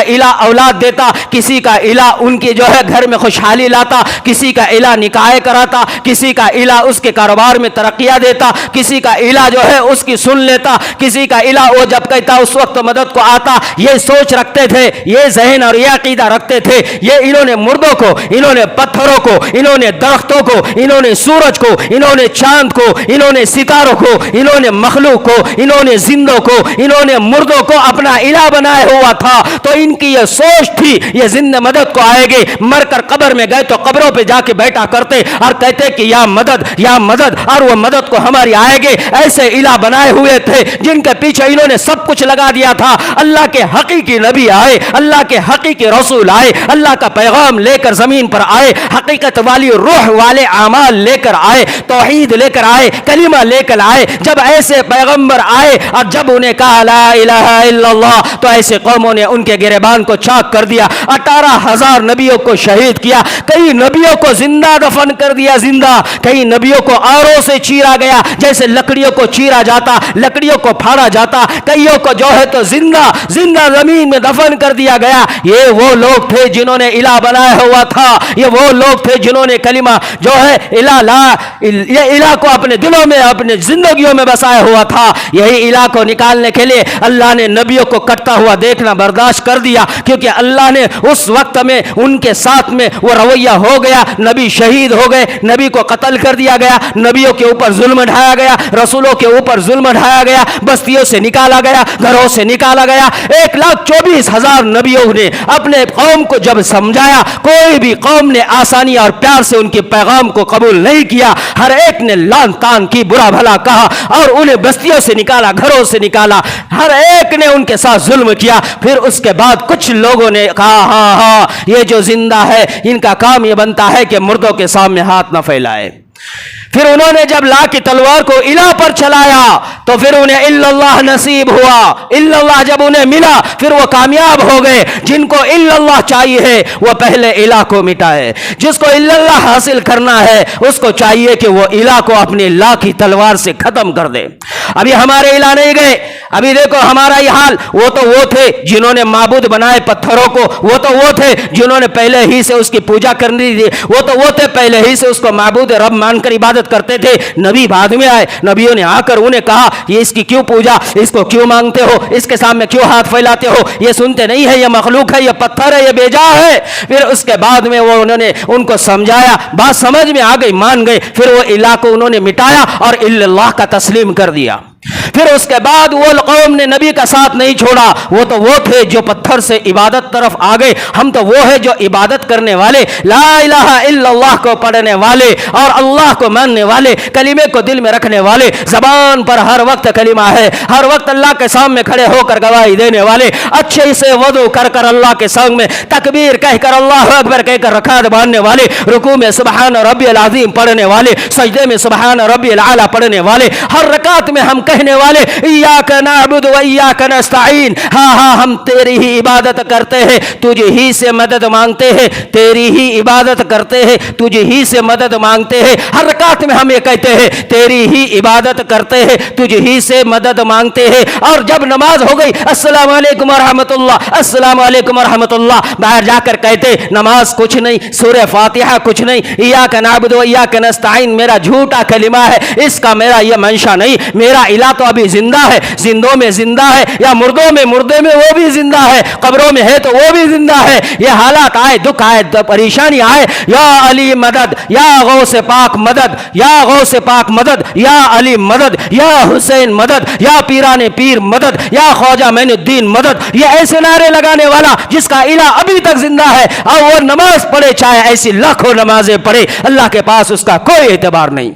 इला औलाद देता, किसी का इला उनके जो है घर में खुशहाली लाता, किसी का इला निकाह कराता, किसी का इला उसके कारोबार में तरक्कियां देता, किसी का इला जो है उसकी सुन लेता, किसी का इला वो जब कहता उस वक्त मदद को आता। ये सोच रखते थे, ये जहन और ये अकीदा रखते थे। ये इन्होंने मुर्दों को, इन्होंने पत्थरों को, इन्होंने दरख्तों को, इन्होंने सूरज को, इन्होंने चांद को, इन्होंने सितारों को, इन्होंने मखलूक को, इन्होंने जिंदों को, इन्होंने मुर्दों को अपना इलाह बनाया हुआ था। तो इनकी ये सोच थी ये जिंदा मदद को आएगी। मरकर कब्र में गए तो कब्रों पे जाके बैठा करते और कहते कि या मदद या मदद, और वो मदद को हमारी आएगी। ऐसे इलाह बनाए हुए थे जिनके पीछे इन्होंने सब कुछ लगा दिया था। अल्लाह के हकीकी नबी आए, अल्लाह के हकीकी रसूल आए, अल्लाह का पैगाम लेकर जमीन पर आए, हकीकत वाली रूह वाले अमाल लेकर आए, तौहीद लेकर आए, कलीमा लेकर आए। जब ऐसे पैगंबर आए और जब उन्हें कहा ला इलाहा इल्लल्लाह, तो ऐसे कौमों ने उनके गिरेबान को चाक कर दिया। 18,000 नबियों को शहीद किया, कई नबियों को जिंदा दफन कर दिया, जिंदा। कई नबियों को आरों से चीरा गया, जैसे लकड़ियों को चीरा जाता, लकड़ियों को फाड़ा जाता। कईयों को जो है तो जिंदा जिंदा जमीन में दफन कर दिया गया। ये वो लोग थे जिन्होंने इलाह बनाया हुआ था। ये वो लोग थे जिन्होंने कलिमा जो है ये इलाह को अपने दिलों में, अपने जिंदगियों में बसाया हुआ था। यही इलाह को निकालने के लिए अल्लाह ने नबियों को कटता हुआ देखना बर्दाश्त कर दिया, क्योंकि अल्लाह ने उस वक्त में उनके साथ में वो रवैया हो गया। नबी शहीद हो गए, नबी को कत्ल कर दिया गया, नबियों के ऊपर जुल्म ढाया गया, रसूलों के ऊपर जुल्म ढाया गया, बस्तियों से निकाला गया, घरों से निकाला गया। 1,24,000 नबियों ने अपने कौम को जब समझाया, कोई भी कौम ने आसानी और प्यार से उनके पैगाम को कबूल नहीं किया। हर एक ने लान तान की, बुरा भला कहा और उन्हें बस्तियों से निकाला, घरों से निकाला। हर एक ने उनके साथ जुल्म किया। फिर उसके बाद कुछ लोगों ने कहा हाँ हाँ, ये जो जिंदा है इनका काम ये बनता है कि मुर्दों के सामने हाथ न फैलाए। फिर उन्होंने जब ला की तलवार को इलाह पर चलाया तो फिर उन्हें इल्लल्लाह नसीब हुआ। इल्लल्लाह जब उन्हें मिला फिर वो कामयाब हो गए। जिनको इल्लल्लाह चाहिए है वो पहले इलाह को मिटाए। जिसको इल्लल्लाह हासिल करना है उसको चाहिए कि वो इलाह को अपनी ला की तलवार से खत्म कर दे। अभी हमारे इलाह नहीं गए। अभी देखो हमारा ही हाल। वो तो वो थे जिन्होंने माबूद बनाए पत्थरों को, वो तो वो थे जिन्होंने पहले ही से उसकी पूजा करनी थी, वो तो वो थे पहले ही से उसको माबूद रब मानकर इबादत करते थे। नबी बाद में आए, नबियों ने आकर उन्हें कहा ये इसकी क्यों पूजा, इसको क्यों मांगते हो, इसके सामने क्यों हाथ फैलाते हो, ये सुनते नहीं है, ये मखलूक है, ये पत्थर है, ये बेजा है। फिर उसके बाद में वो उन्होंने उनको समझाया, बात समझ में आ गई, मान गए। फिर वो इलाह को उन्होंने मिटाया और इल्लल्लाह का तस्लीम कर दिया। फिर उसके बाद वो कौम ने नबी का साथ नहीं छोड़ा। वो तो वो थे जो पत्थर से इबादत तरफ आ गए। हम तो वो है जो इबादत करने वाले, ला इलाहा इल्लल्लाह को पढ़ने वाले और अल्लाह को मानने वाले, कलीमे को दिल में रखने वाले, जबान पर हर वक्त कलीमा है, हर वक्त अल्लाह के सामने खड़े होकर गवाही देने वाले, अच्छे से वजू कर कर अल्लाह के सामने तकबीर कहकर अल्लाहु अकबर कहकर रकात बांधने वाले, रुकू में सुबहान रब्बियल अज़ीम पढ़ने वाले, सजदे में सुबहान रब्बियल आला पढ़ने वाले, हर रकात में हम कहने वाले इय्याका नअबुदु व इय्याका नस्तईन। हाँ हाँ, हम तेरी ही इबादत करते हैं, तुझे ही से मदद मांगते हैं, तेरी ही इबादत करते हैं, तुझे ही से मदद मांगते हैं। हर रकात में हम ये कहते हैं तेरी ही इबादत करते हैं, तुझे ही से मदद मांगते हैं। और जब नमाज हो गई अस्सलामु अलैकुम व रहमतुल्लाह, अस्सलामु अलैकुम व रहमतुल्लाह, बाहर जाकर कहते नमाज कुछ नहीं, सूरह फातिहा कुछ नहीं, इय्याका नअबुदु व इय्याका नस्तईन मेरा झूठा कलिमा है, इसका मेरा ये मंशा नहीं। मेरा इलाह तो अभी जिंदा है, जिंदों में जिंदा है, या मुर्दों में, मुर्दे में वो भी जिंदा है, कब्रों में है तो वो भी जिंदा है। ये हालात आए, दुख आए, परेशानी आए, या अली मदद, या गौसे पाक मदद, या गौसे पाक मदद, या अली मदद, या हुसैन मदद, या पीराने पीर मदद, या ख्वाजा मोइनुद्दीन मदद। ये ऐसे नारे लगाने वाला जिसका इलाह अभी तक जिंदा है और वो नमाज पढ़े, चाहे ऐसी लाखों नमाजें पढ़े, अल्लाह के पास उसका कोई एतबार नहीं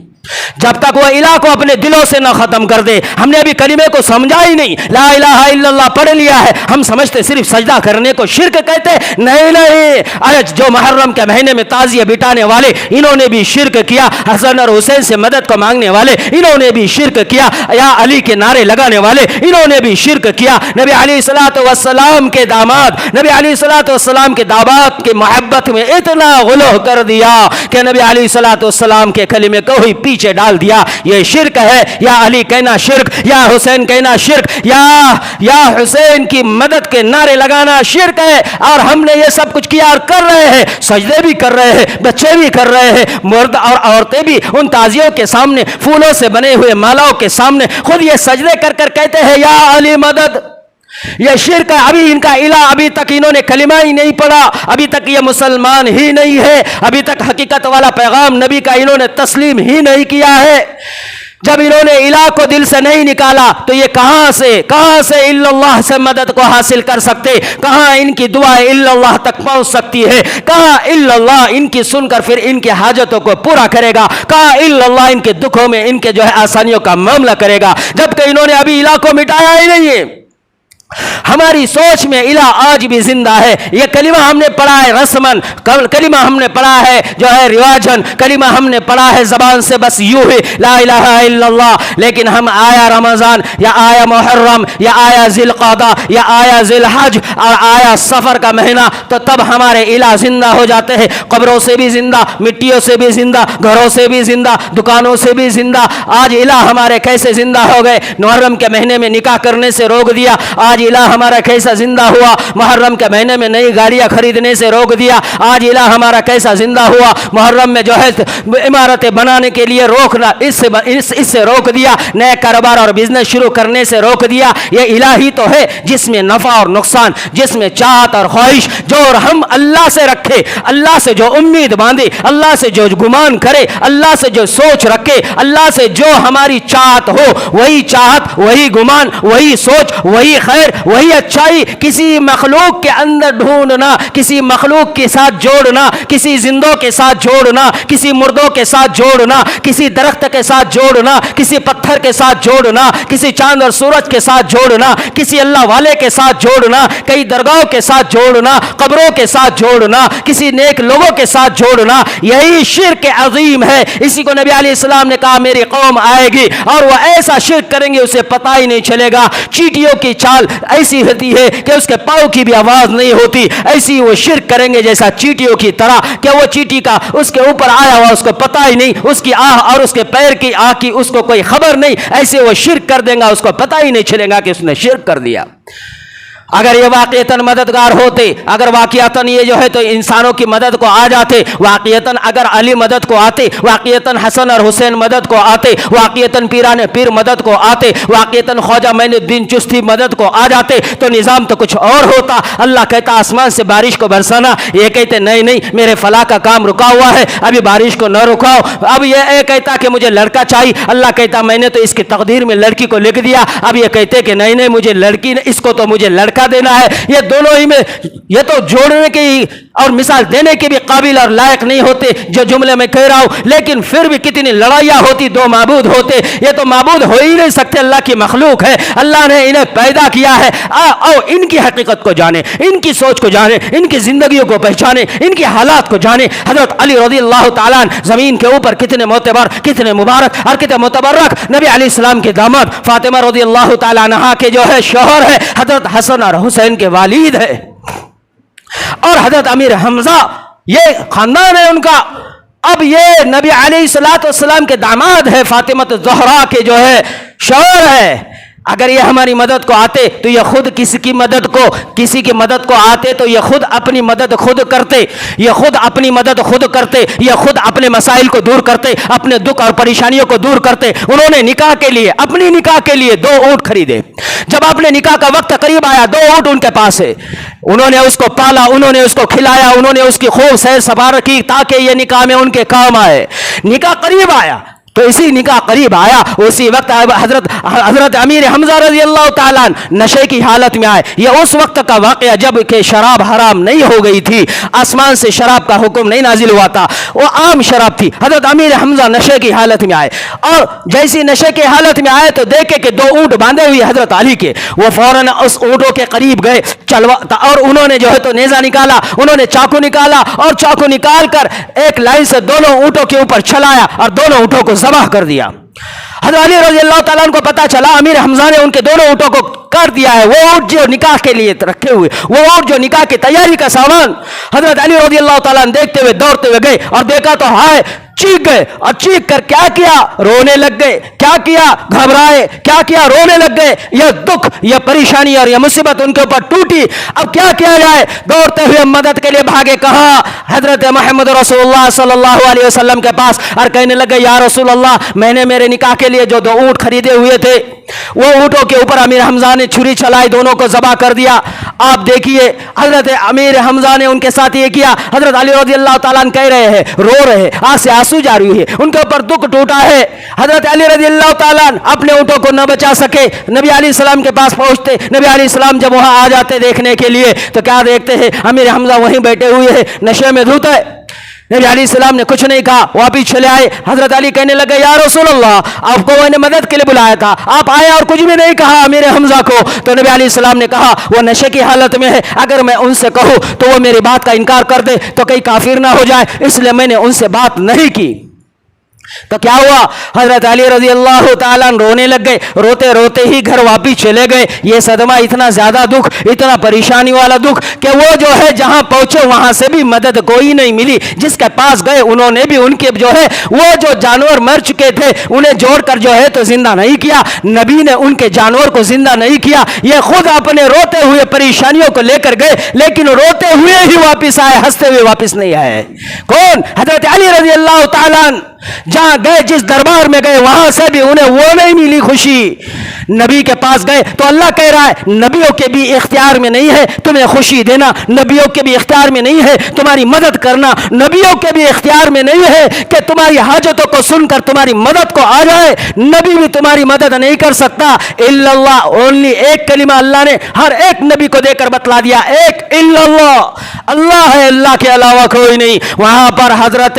जब तक वो इलाह को अपने दिलों से ना खत्म कर दे। हमने अभी कलिमे को समझा ही नहीं, ला इलाहा इल्लल्लाह पढ़ लिया है, हम समझते सिर्फ सजदा करने को शिर्क कहते। नहीं नहीं, आज जो मुहर्रम के महीने में ताजिया बिठाने वाले इन्होंने भी शिर्क किया, हसन और हुसैन से मदद को मांगने वाले इन्होंने भी शिर्क किया, या अली के नारे लगाने वाले इन्होंने भी शिर्क किया। नबी अलैहिस्सलातु वस्सलाम के दामाद, नबी अलैहिस्सलातु वस्सलाम के दामाद की मोहब्बत में इतना गुलोह कर दिया कि नबी अलैहिस्सलातु वस्सलाम के कलिमे को ही पीछे डाल दिया। ये शिर्क है, या अली कहना शिर्क, या हुसैन कहना शिर्क, या हुसैन की मदद के नारे लगाना शिर्क है। और हमने ये सब कुछ किया और कर रहे हैं, सजदे भी कर रहे हैं, बच्चे भी कर रहे हैं, मर्द और औरतें भी उन ताजियों के सामने, फूलों से बने हुए मालाओं के सामने खुद ये सजदे कर कर कहते हैं या अली मदद। ये शिर्क है। अभी इनका इलाह, अभी तक इन्होंने कलिमा ही नहीं पढ़ा, अभी तक ये मुसलमान ही नहीं है, अभी तक हकीकत वाला पैगाम नबी का इन्होंने तस्लीम ही नहीं किया है। जब इन्होंने इलाह को दिल से नहीं निकाला तो ये कहां से इल्लल्लाह से मदद को हासिल कर सकते, कहां इनकी दुआ इल्लल्लाह तक पहुंच सकती है, कहां इल्लल्लाह इनकी सुनकर फिर इनकी हाजतों को पूरा करेगा, कहां इल्लल्लाह इनके दुखों में इनके जो है आसानियों का मामला करेगा, जबकि इन्होंने अभी इलाह को मिटाया ही नहीं है। हमारी सोच में इलाह आज भी जिंदा है। यह कलिमा हमने पढ़ा है रस्मन, कलिमा हमने पढ़ा है जो है रिवाजन, कलिमा हमने पढ़ा है जबान से बस यूं ही ला इलाहा इल्लल्लाह, लेकिन हम आया रमजान या आया मुहर्रम या आया जिलक़ादा या आया जिलहज और आया सफर का महीना तो तब हमारे इलाह जिंदा हो जाते हैं। कब्रों से भी जिंदा, मिट्टियों से भी जिंदा, घरों से भी जिंदा, दुकानों से भी जिंदा। आज इलाह हमारे कैसे जिंदा हो गए? मुहर्रम के महीने में निकाह करने से रोक दिया। आज इलाह हमारा कैसा जिंदा हुआ? मुहर्रम के महीने में नई गाड़ियां खरीदने से रोक दिया। आज इलाह हमारा कैसा जिंदा हुआ? मुहर्रम में जो है इमारतें बनाने के लिए रोकना, इससे रोक दिया। नए कारोबार और बिजनेस शुरू करने से रोक दिया। ये इलाह ही तो है जिसमें नफा और नुकसान, जिसमें चाहत और ख्वाहिश, जो हम अल्लाह से रखे, अल्लाह से जो उम्मीद बांधे, अल्लाह से जो गुमान करे, अल्लाह से जो सोच रखे, अल्लाह से जो हमारी चाहत हो, वही चाहत, वही गुमान, वही सोच, वही खैर, वही अच्छाई किसी मखलूक के अंदर ढूंढना, किसी मखलूक के साथ जोड़ना, किसी जिंदों के साथ जोड़ना, किसी मुर्दों के साथ जोड़ना, किसी दरख्त के साथ जोड़ना, किसी पत्थर के साथ जोड़ना, किसी चांद और सूरज के साथ जोड़ना, किसी अल्लाह वाले के साथ जोड़ना, कई दरगाहों के साथ जोड़ना, कब्रों के साथ जोड़ना, किसी नेक लोगों के साथ जोड़ना, यही शिर्क अजीम है। इसी को नबी अलैहिस्सलाम ने कहा मेरी कौम आएगी और वह ऐसा शिर्क करेंगे उसे पता ही नहीं चलेगा। चींटियों की चाल ऐसी होती है कि उसके पाँव की भी आवाज नहीं होती, ऐसी वो शिर्क करेंगे जैसा चींटियों की तरह, कि वो चींटी का उसके ऊपर आया हुआ उसको पता ही नहीं, उसकी आह और उसके पैर की आह की उसको कोई खबर नहीं, ऐसे वो शिर्क कर देगा, उसको पता ही नहीं चलेगा कि उसने शिर्क कर दिया। अगर ये वाक़ियतन मददगार होते, अगर वाक़ियतन ये जो है तो इंसानों की मदद को आ जाते, वाक़ियतन अगर अली मदद को आते, वाक़ियतन हसन और हुसैन मदद को आते, वाक़ियतन पीर मदद को आते, वाक़ियतन ख्वाजा मोइनुद्दीन चिश्ती मदद को आ जाते तो निज़ाम तो कुछ और होता। अल्लाह कहता आसमान से बारिश को बरसाना, ये कहते नहीं नहीं मेरे फलाह का काम रुका हुआ है, अभी बारिश को न रुकाओ। अब ये कहता कि मुझे लड़का चाहिए, अल्लाह कहता मैंने तो इसकी तकदीर में लड़की को लिख दिया। अब ये कहते कि नहीं नहीं मुझे लड़की, इसको तो मुझे लड़का देना है। ये दोनों ही में ये तो जोड़ने की और मिसाल देने के भी काबिल और लायक नहीं होते जो जुमले में कह रहा हूं, लेकिन फिर भी कितनी लड़ाइयां होती, दो माबूद होते, ये तो माबूद हो ही नहीं सकते, अल्लाह की मखलूक है, अल्लाह ने इन्हें पैदा किया है। आओ इनकी हकीकत को जाने, इनकी सोच को जाने, इनकी जिंदगियों को पहचाने, इनकी हालात को जाने। हजरत अली रज़ियल्लाहु ताला अन्हु जमीन के ऊपर कितने मोतबर, कितने मुबारक और कितने मुतबर्रक, नबी अलैहिस्सलाम के दामाद फातिमा रज़ियल्लाहु ताला अन्हा के जो है शौहर है, हजरत हसन और हुसैन के वालिद है, और हजरत अमीर हमजा ये खानदान है उनका। अब ये नबी अलैहिस्सलाम के दामाद है, फातिमा ज़हरा के जो है शौहर है। अगर ये हमारी मदद को आते तो ये खुद किसी की मदद को आते तो ये खुद अपनी मदद खुद करते, ये खुद अपनी मदद खुद करते, ये खुद अपने मसाइल को दूर करते, अपने दुख और परेशानियों को दूर करते। उन्होंने निकाह के लिए, अपनी निकाह के लिए 2 ऊंट खरीदे। जब अपने निकाह का वक्त करीब आया, 2 ऊंट उनके पास है, उन्होंने उसको पाला, उन्होंने उसको खिलाया, उन्होंने उसकी खूब सैर सवार की ताकि ये निकाह में उनके काम आए। निकाह करीब आया तो इसी निकाह करीब आया, उसी वक्त हजरत अमीर हमजा रज़ियल्लाहु ताला अन्हु नशे की हालत में आए। यह उस वक्त का वाक़या जब कि शराब हराम नहीं हो गई थी, आसमान से शराब का हुक्म नहीं नाजिल हुआ था, वो आम शराब थी। हजरत अमीर हमजा नशे की हालत में आए, और जैसी नशे की हालत में आए तो देखे कि 2 ऊँट बांधे हुए हजरत अली के, वो फौरन उस ऊँटों के करीब गए, और उन्होंने जो है तो नेजा निकाला, उन्होंने चाकू निकाला, और चाकू निकाल कर एक लाइन से दोनों ऊँटों के ऊपर चलाया और दोनों ऊँटों को ज़बाह कर दिया। हज़रत अली रज़ियल्लाहु ताला अन्हु को पता चला अमीर हमजा ने उनके दोनों ऊँटों को कर दिया है। वो ऊँट जो निकाह के लिए रखे हुए, वो ऊँट जो निकाह की तैयारी का सामान, हज़रत अली रज़ियल्लाहु ताला अन्हु देखते हुए दौड़ते हुए गए और देखा तो हाय, चीख गए, और चीख कर क्या किया, रोने लग गए। क्या किया, घबराए, क्या किया, रोने लग गए। यह दुख, यह परेशानी और यह मुसीबत उनके ऊपर टूटी। अब क्या किया जाए, दौड़ते हुए मदद के लिए भागे कहाँ, हजरत मोहम्मद रसूलुल्लाह सल्लल्लाहु अलैहि वसल्लम के पास, और कहने लगे या रसूलल्लाह, मैंने मेरे निकाह के लिए जो 2 ऊँट खरीदे हुए थे वो ऊँटों के ऊपर अमीर हमजा ने छुरी चलाई, दोनों को ज़बह कर दिया। आप देखिए हजरत अमीर हमजा ने उनके साथ ये किया। हजरत अली रज़ी अल्लाह ताला अन्हु कह रहे हैं, रो रहे हैं, आंख से आंसू जारी है, उनके ऊपर दुख टूटा है। हजरत अली रज़ी अल्लाह ताला अन्हु अपने ऊँटों को न बचा सके, नबी अलैहि सलाम के पास पहुंचते। नबी अलैहि सलाम जब वहां आ जाते देखने के लिए तो क्या देखते हैं, अमीर हमजा वहीं बैठे हुए हैं, नशे में धुत है। नबी अलैहि सलाम ने कुछ नहीं कहा, वापिस चले आए। हजरत अली कहने लगे, या रसूल अल्लाह, आपको मैंने मदद के लिए बुलाया था, आप आए और कुछ भी नहीं कहा मेरे हमजा को। तो नबी अलैहि सलाम ने कहा, वो नशे की हालत में है, अगर मैं उनसे कहूँ तो वो मेरी बात का इनकार कर दे तो कहीं काफिर ना हो जाए, इसलिए मैंने उनसे बात नहीं की। तो क्या हुआ, हजरत अली रजी अल्लाह ताला रोने लग गए, रोते रोते ही घर वापिस चले गए। ये सदमा, इतना ज्यादा दुख, इतना परेशानी वाला दुख कि वो जो है जहां पहुंचे वहां से भी मदद कोई नहीं मिली। जिसके पास गए उन्होंने भी उनके जो है वो जो जानवर मर चुके थे उन्हें जोड़कर जो है तो जिंदा नहीं किया, नबी ने उनके जानवर को जिंदा नहीं किया। ये खुद अपने रोते हुए परेशानियों को लेकर गए, लेकिन रोते हुए ही वापिस आए, हंसते हुए वापिस नहीं आए। कौन? हजरत अली रजी अल्लाह ताला। जहां गए, जिस दरबार में गए, वहां से भी उन्हें वो नहीं मिली खुशी। नबी के पास गए तो अल्लाह कह रहा है, नबियों के भी इख्तियार में नहीं है तुम्हें खुशी देना, नबियों के भी इख्तियार में नहीं है तुम्हारी मदद करना, नबियों के भी इख्तियार में नहीं है कि तुम्हारी हाजतों को सुनकर तुम्हारी मदद को आ जाए। नबी भी तुम्हारी मदद नहीं कर सकता। इल्लल्लाह, ओनली एक कलिमा अल्लाह ने हर एक नबी को देकर बतला दिया, एक इल्लल्लाह, अल्लाह है, अल्लाह के अलावा कोई नहीं। वहां पर हजरत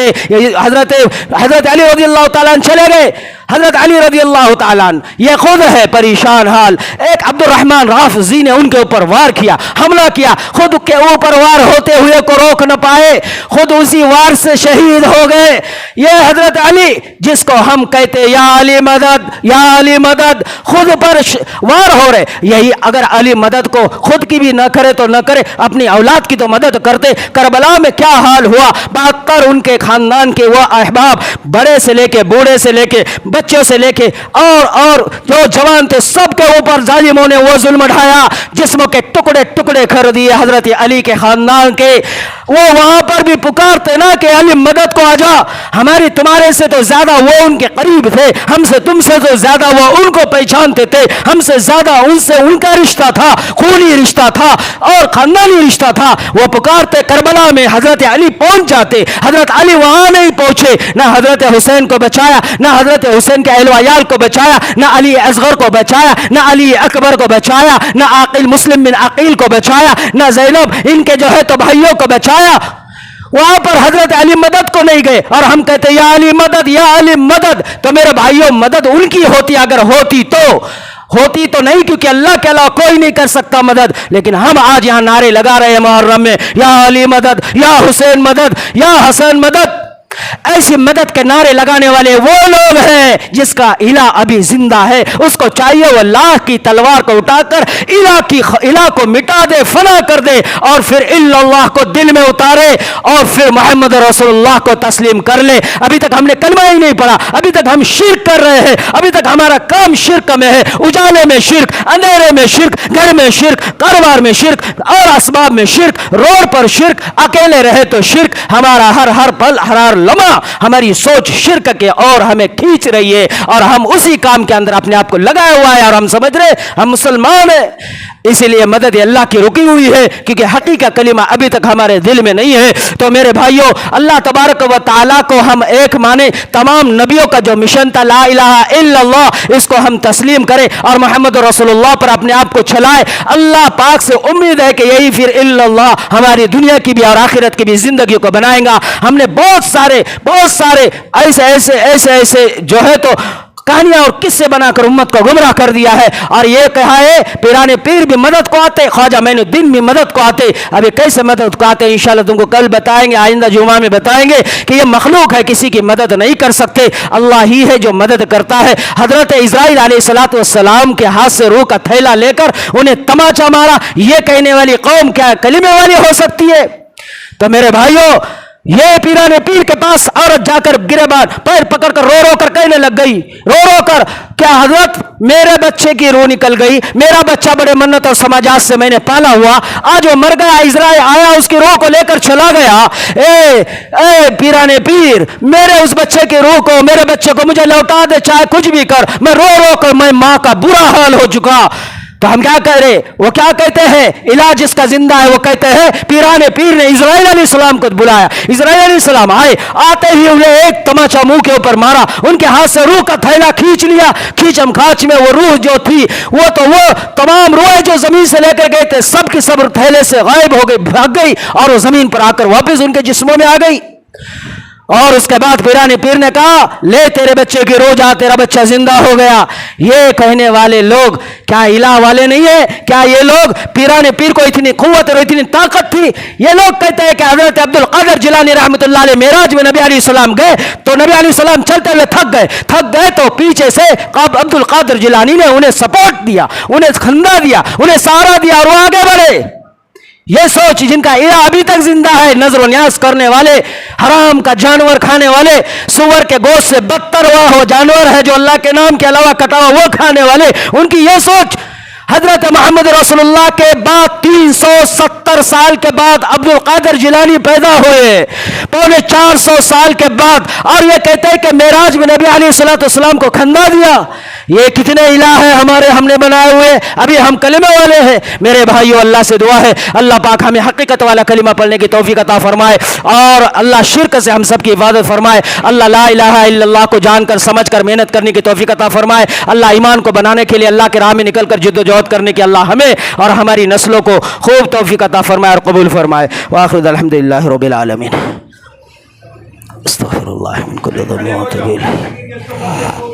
अली रज़ी अल्लाह ताला चले गए। हजरत अली रज़ी अल्लाह ताला ये खुद है परेशान हाल। एक अब्दुर्रहमान राफजी ने उनके ऊपर वार किया, हमला किया, खुद के ऊपर वार होते हुए को रोक न पाए, खुद उसी वार से शहीद हो गए। ये हजरत अली जिसको हम कहते या अली मदद, या अली मदद, खुद पर वार हो रहे। यही अगर अली मदद को खुद की भी न करे तो न करे, अपनी औलाद की तो मदद करते। करबला में क्या हाल हुआ, 72 उनके खानदान के वो अहबाब, बड़े से लेके बूढ़े से लेके बच्चों से लेके और जो जवान थे सबके ऊपर जालिमों ने वो जुल्म ढाया, जिस्मों के टुकड़े टुकड़े कर दिए हजरत अली के खानदान के। वो वहां पर भी पुकारते ना कि अली मदद को आ जा, हमारी तुम्हारे से तो ज्यादा वो उनके करीब थे, हमसे तुमसे तो ज्यादा वो उनको पहचानते थे, हमसे ज्यादा उनसे उनका रिश्ता था, खूनी रिश्ता था और खानदानी रिश्ता था। वो पुकारते, करबला में हजरत अली पहुंच जाते, हजरत अली वहां नहीं पहुंचे, ना हजरत हुसैन को बचाया, ना हजरत हुसैन के अहलवायाल को बचाया, ना अली असगर को बचाया, ना अली अकबर को बचाया, ना आकिल मुस्लिम बिन अकील को बचाया, ना ज़ैनब इनके जो है तो भाइयों को बचाया। वहां पर हजरत अली मदद को नहीं गए और हम कहते या अली मदद, या अली मदद। तो मेरे भाइयों, मदद उनकी होती, अगर होती तो नहीं, क्योंकि अल्लाह के अलावा कोई नहीं कर सकता मदद। लेकिन हम आज यहां नारे लगा रहे हैं मुहर्रम में, या अली मदद, या हुसैन मदद, या हसन मदद। ऐसी मदद के नारे लगाने वाले वो लोग हैं जिसका इला अभी जिंदा है। उसको चाहिए वो लाह की तलवार को उठाकर इला को मिटा दे, फना कर दे और फिर इल्लल्लाह को दिल में उतारे और फिर मोहम्मद रसूलुल्लाह को तस्लीम कर ले। अभी तक हमने कलमा ही नहीं पढ़ा, अभी तक हम शिर्क कर रहे हैं, अभी तक हमारा काम शिर्क में है। उजाले में शिर्क, अंधेरे में शिर्क, घर में शिर्क, कारोबार में शिर्क और असबाब में शिर्क, रोड पर शिर्क, अकेले रहे तो शिर्क। हमारा हर पल हर लम्हा हमारी सोच शिर्क के और हमें खींच रही है और हम उसी काम के अंदर अपने आप को लगाया हुआ है और हम समझ रहे हम मुसलमान हैं। इसीलिए मदद अल्लाह की रुकी हुई है, क्योंकि हकीका कलिमा अभी तक हमारे दिल में नहीं है। तो मेरे भाइयों, अल्लाह तबारक व तआला को हम एक माने, तमाम नबियों का जो मिशन था ला इलाहा इल्लल्लाह, इसको हम तस्लीम करें और मोहम्मद रसूलुल्लाह पर अपने आप को चलाए। अल्लाह पाक से उम्मीद है कि यही फिर इल्लल्लाह हमारी दुनिया की भी और आखिरत की भी जिंदगी को बनाएगा। हमने बहुत सारे ऐसे जो है तो कहानियां और किस्से बनाकर उम्मत को गुमराह कर दिया है। और ये कहा है पीराने पीर भी मदद को आते, ख्वाजा मोइनुद्दीन भी मदद को आते। अभी कैसे मदद को आते इंशाल्लाह तुमको कल बताएंगे, आइंदा जुमा में बताएंगे कि ये मखलूक है, किसी की मदद नहीं कर सकते, अल्लाह ही है जो मदद करता है। हजरत इस्राइल अलैहिस्सलातु वस्सलाम के हाथ से रूह का थैला लेकर उन्हें तमाचा मारा, ये कहने वाली कौम क्या कलिमे वाली हो सकती है? तो मेरे भाइयों, یہ پیرانے پیر کے پاس عورت جا کر گریبان پیر پکڑ کر رو رو کر کہنے لگ گئی، رو رو کر، کیا حضرت میرے بچے کی روح نکل گئی، میرا بچہ بڑے منت اور سماجات سے میں نے پالا ہوا، آج وہ مر گیا، اسرائیل آیا اس کی روح کو لے کر چلا گیا، اے پیرانے پیر میرے اس بچے کی روح کو، میرے بچے کو مجھے لوٹا دے، چاہے کچھ بھی کر، میں رو رو کر میں ماں کا برا حال ہو چکا۔ تو ہم کیا کہہ رہے، وہ کیا کہتے ہیں، علاج اس کا زندہ ہے، وہ کہتے ہیں پیرانے پیر نے اسرائیل علیہ السلام کو بلایا، اسرائیل علیہ السلام آئے، آتے ہی انہیں ایک تماچا منہ کے اوپر مارا، ان کے ہاتھ سے روح کا تھیلا کھینچ لیا، کھینچم کھانچ میں وہ روح جو تھی وہ تمام روح جو زمین سے لے کر گئے تھے سب کی سب تھیلے سے غائب ہو گئی، بھاگ گئی، اور وہ زمین پر آ کر واپس ان کے جسموں میں آ گئی۔ اور اس کے بعد پیرانے پیر نے کہا لے تیرے بچے کی روح جا، تیرا بچہ زندہ ہو گیا۔ یہ کہنے والے لوگ کیا الہ والے نہیں ہیں؟ کیا یہ لوگ پیرانے پیر کو اتنی قوت اور اتنی طاقت تھی؟ یہ لوگ کہتے ہیں کہ حضرت عبد القادر جیلانی رحمۃ اللہ علیہ معراج میں نبی علیہ السلام گئے تو نبی علیہ السلام چلتے ہوئے تھک گئے تو پیچھے سے عبد القادر جیلانی نے انہیں سپورٹ دیا، انہیں کھندا دیا، انہیں سہارا دیا اور وہ آگے بڑھے۔ یہ سوچ جن کا الہ ابھی تک زندہ ہے، نظر و نیاز کرنے والے، حرام کا جانور کھانے والے، سور کے گوشت سے بدتر ہوا وہ جانور ہے جو اللہ کے نام کے علاوہ کٹا ہوا وہ کھانے والے، ان کی یہ سوچ۔ حضرت محمد رسول اللہ کے بعد 370 سال کے بعد عبد القادر جیلانی پیدا ہوئے، پونے 400 سال کے بعد، اور یہ کہتے ہیں کہ معراج میں نبی علیہ السلام کو کھندا دیا۔ یہ کتنے الہ ہیں ہمارے ہم نے بنائے ہوئے، ابھی ہم کلمہ والے ہیں۔ میرے بھائیو اللہ سے دعا ہے اللہ پاک ہمیں حقیقت والا کلمہ پڑھنے کی توفیق عطا فرمائے، اور اللہ شرک سے ہم سب کی حفاظت فرمائے، اللہ لا الہ الا اللہ کو جان کر سمجھ کر محنت کرنے کی توفیق عطا فرمائے، اللہ ایمان کو بنانے کے لیے اللہ کے راہ میں نکل کر جد و جہد کرنے کی اللہ ہمیں اور ہماری نسلوں کو خوب توفیق عطا فرمائے اور قبول فرمائے۔ وآخر الحمدللہ رب العالمین۔ استغفر اللہ من کل ذنب واتوب الیہ۔